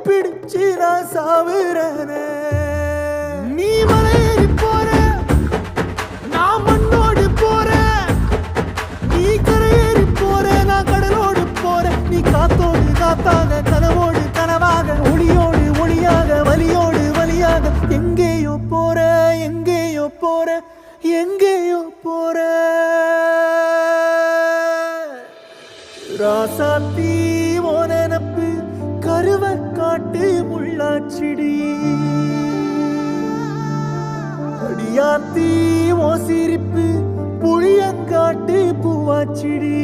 பிடிச்சு நான் சாவுறேனே. நீ மலையேறி போற, நான் மண்ணோடு போறேன். நீ கரையேறி போற, நான் கடலோடு போறேன். நீ காத்தோடு காத்தாக, கனவோடு கனவாக, ஒளியோடு ஒளியாக, வலியோடு வலியாக, எங்கேயோ போற, எங்கேயோ போற, எங்கேயோ போற. ராசாத்தி ஓ நினப்பு கருவ காட்டு முள்ளாச்சிடி. அடியாத்தி ஓ சிரிப்பு புளியங்காட்டு பூவாச்சிடி.